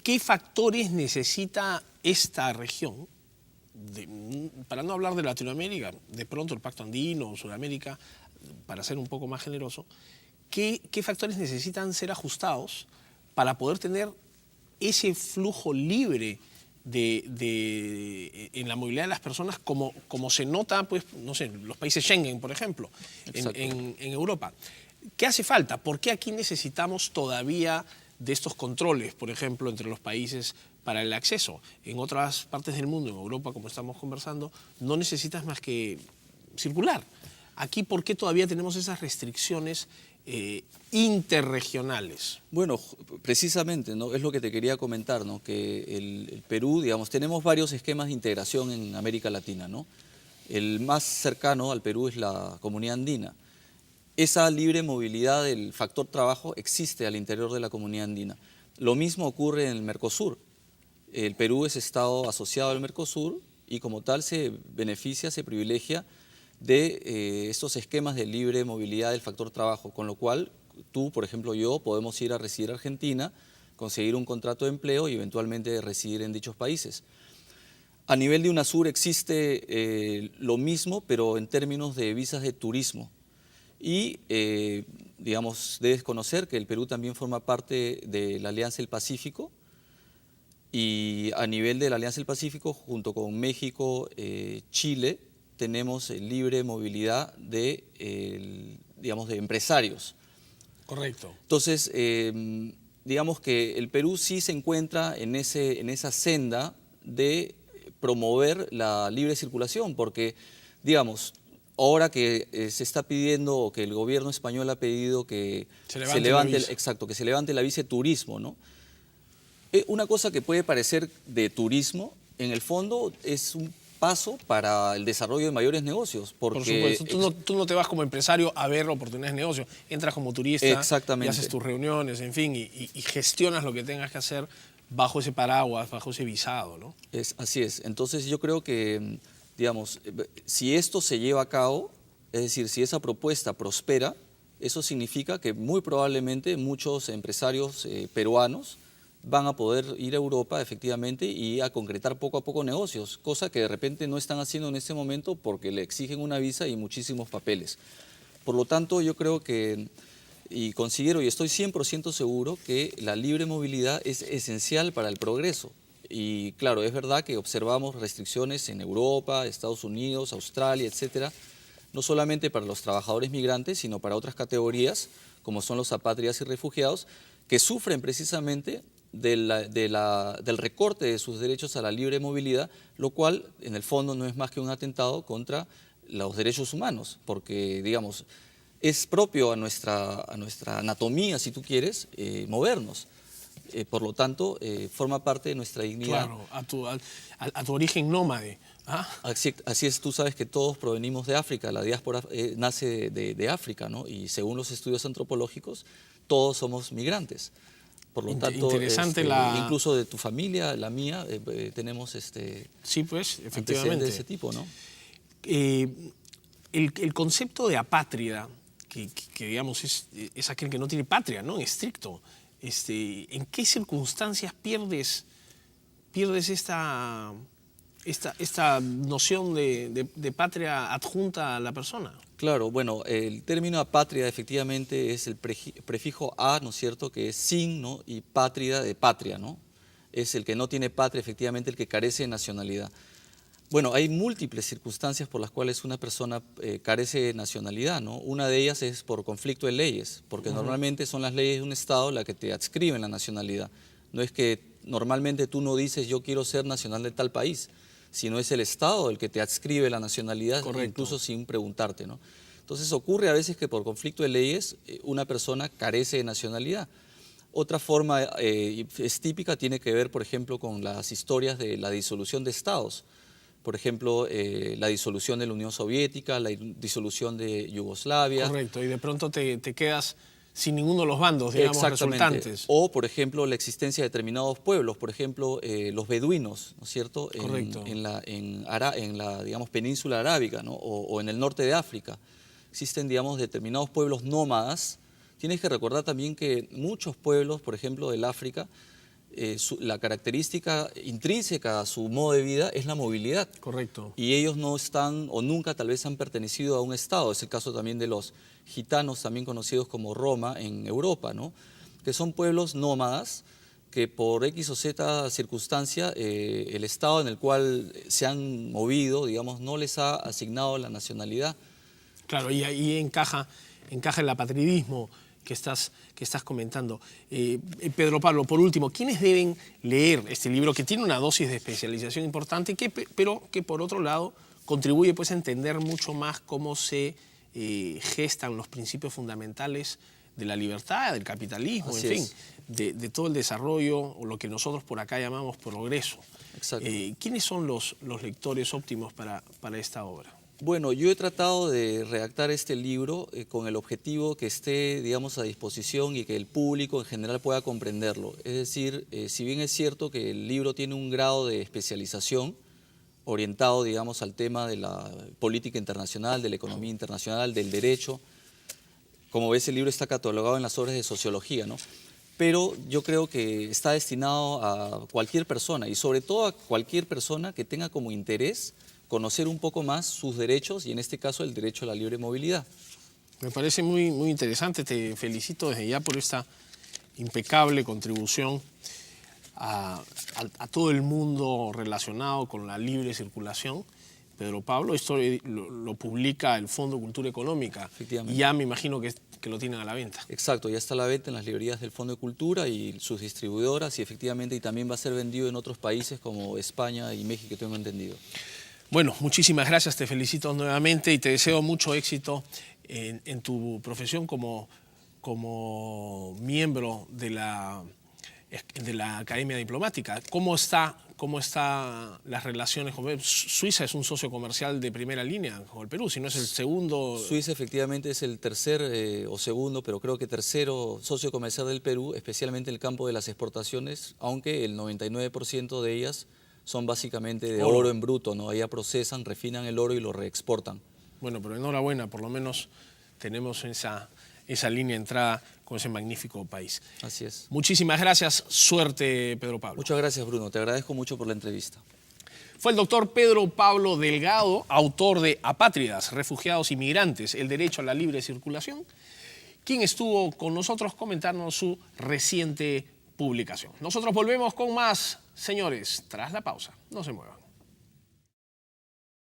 ¿Qué factores necesita esta región? Para no hablar de Latinoamérica, de pronto el Pacto Andino o Sudamérica, para ser un poco más generoso, ¿qué factores necesitan ser ajustados para poder tener ese flujo libre en la movilidad de las personas como se nota, pues, no sé, en los países Schengen, por ejemplo, en Europa? ¿Qué hace falta? ¿Por qué aquí necesitamos todavía de estos controles, por ejemplo, entre los países para el acceso? En otras partes del mundo, en Europa, como estamos conversando, no necesitas más que circular. Aquí, ¿por qué todavía tenemos esas restricciones interregionales? Bueno, precisamente, ¿no? Es lo que te quería comentar, ¿no? Que el Perú, digamos, tenemos varios esquemas de integración en América Latina, ¿no? El más cercano al Perú es la Comunidad Andina. Esa libre movilidad del factor trabajo existe al interior de la Comunidad Andina. Lo mismo ocurre en el Mercosur. El Perú es estado asociado al Mercosur y como tal se beneficia, se privilegia de estos esquemas de libre movilidad del factor trabajo, con lo cual tú, por ejemplo, yo, podemos ir a residir a Argentina, conseguir un contrato de empleo y eventualmente residir en dichos países. A nivel de UNASUR existe lo mismo, pero en términos de visas de turismo. Y, digamos, debes conocer que el Perú también forma parte de la Alianza del Pacífico y a nivel de la Alianza del Pacífico, junto con México, Chile, tenemos libre movilidad digamos, de empresarios. Correcto. Entonces, digamos que el Perú sí se encuentra en esa senda de promover la libre circulación, porque, digamos, ahora que se está pidiendo, o que el gobierno español ha pedido que se levante la visa de turismo, ¿no? Una cosa que puede parecer de turismo, en el fondo es un paso para el desarrollo de mayores negocios. Porque, por supuesto, tú no te vas como empresario a ver oportunidades de negocio, entras como turista y haces tus reuniones, en fin, y gestionas lo que tengas que hacer bajo ese paraguas, bajo ese visado, ¿no? Así es. Entonces yo creo que, digamos, si esto se lleva a cabo, es decir, si esa propuesta prospera, eso significa que muy probablemente muchos empresarios peruanos van a poder ir a Europa efectivamente y a concretar poco a poco negocios, cosa que de repente no están haciendo en este momento porque le exigen una visa y muchísimos papeles. Por lo tanto, yo creo que, y considero y estoy 100% seguro que la libre movilidad es esencial para el progreso. Y claro, es verdad que observamos restricciones en Europa, Estados Unidos, Australia, etcétera, no solamente para los trabajadores migrantes, sino para otras categorías, como son los apátridas y refugiados, que sufren precisamente del recorte de sus derechos a la libre movilidad, lo cual en el fondo no es más que un atentado contra los derechos humanos, porque, digamos, es propio a nuestra anatomía, si tú quieres, movernos. Por lo tanto, forma parte de nuestra dignidad. Claro, a tu origen nómade. ¿Ah? Así es, tú sabes que todos provenimos de África, la diáspora nace de África, ¿no? Y según los estudios antropológicos, todos somos migrantes. Por lo tanto, interesante incluso de tu familia, la mía, tenemos sí, pues, efectivamente, de ese tipo, ¿no? El concepto de apátrida, que digamos es aquel que no tiene patria, ¿no? En estricto. ¿En qué circunstancias pierdes esta noción de patria adjunta a la persona? Claro, bueno, el término apátrida efectivamente es el prefijo a, ¿no es cierto?, que es sin, ¿no?, y pátrida de patria, ¿no? Es el que no tiene patria, efectivamente, el que carece de nacionalidad. Bueno, hay múltiples circunstancias por las cuales una persona carece de nacionalidad, ¿no? Una de ellas es por conflicto de leyes, porque normalmente son las leyes de un Estado las que te adscriben la nacionalidad. No es que normalmente tú no dices yo quiero ser nacional de tal país, sino es el Estado el que te adscribe la nacionalidad, incluso sin preguntarte, ¿no? Entonces ocurre a veces que por conflicto de leyes una persona carece de nacionalidad. Otra forma es típica, tiene que ver, por ejemplo, con las historias de la disolución de estados. Por ejemplo, la disolución de la Unión Soviética, la disolución de Yugoslavia. Correcto, y de pronto te quedas sin ninguno de los bandos, digamos, resultantes. O, por ejemplo, la existencia de determinados pueblos, por ejemplo, los beduinos, ¿no es cierto? Correcto. En la digamos, península arábiga, ¿no? O en el norte de África. Existen, digamos, determinados pueblos nómadas. Tienes que recordar también que muchos pueblos, por ejemplo, del África, la característica intrínseca a su modo de vida es la movilidad. Correcto. Y ellos no están o nunca tal vez han pertenecido a un Estado. Es el caso también de los gitanos, también conocidos como Roma en Europa, ¿no? Que son pueblos nómadas que por X o Z circunstancia el Estado en el cual se han movido, digamos, no les ha asignado la nacionalidad. Claro, y ahí encaja el apatridismo que estás comentando. Pedro Pablo, por último, ¿quiénes deben leer este libro que tiene una dosis de especialización importante, pero que por otro lado contribuye pues, a entender mucho más cómo se gestan los principios fundamentales de la libertad, del capitalismo, Así en fin, es. de todo el desarrollo o lo que nosotros por acá llamamos progreso? Exacto. ¿Quiénes son los lectores óptimos para esta obra? Bueno, yo he tratado de redactar este libro con el objetivo que esté, digamos, a disposición y que el público en general pueda comprenderlo. Es decir, si bien es cierto que el libro tiene un grado de especialización orientado, digamos, al tema de la política internacional, de la economía internacional, del derecho, como ves, el libro está catalogado en las obras de sociología, ¿no? Pero yo creo que está destinado a cualquier persona y sobre todo a cualquier persona que tenga como interés conocer un poco más sus derechos y en este caso el derecho a la libre movilidad. Me parece muy, muy interesante, te felicito desde ya por esta impecable contribución a todo el mundo relacionado con la libre circulación. Pedro Pablo, esto lo publica el Fondo de Cultura Económica Efectivamente. y ya me imagino que lo tienen a la venta. Exacto, ya está a la venta en las librerías del Fondo de Cultura y sus distribuidoras y efectivamente y también va a ser vendido en otros países como España y México, tengo entendido. Bueno, muchísimas gracias, te felicito nuevamente y te deseo mucho éxito en tu profesión como miembro de la Academia Diplomática. ¿Cómo están las relaciones con Suiza? Es un socio comercial de primera línea con el Perú, si no es el segundo. Suiza efectivamente es el tercer o segundo, pero creo que tercero socio comercial del Perú, especialmente en el campo de las exportaciones, aunque el 99% de ellas son básicamente de oro en bruto, ¿no? Allá procesan, refinan el oro y lo reexportan. Bueno, pero enhorabuena, por lo menos tenemos esa línea de entrada con ese magnífico país. Así es. Muchísimas gracias, suerte Pedro Pablo. Muchas gracias Bruno, te agradezco mucho por la entrevista. Fue el doctor Pedro Pablo Delgado, autor de Apátridas, Refugiados y Migrantes, el derecho a la libre circulación, quien estuvo con nosotros comentando su reciente publicación. Nosotros volvemos con más, señores, tras la pausa. No se muevan.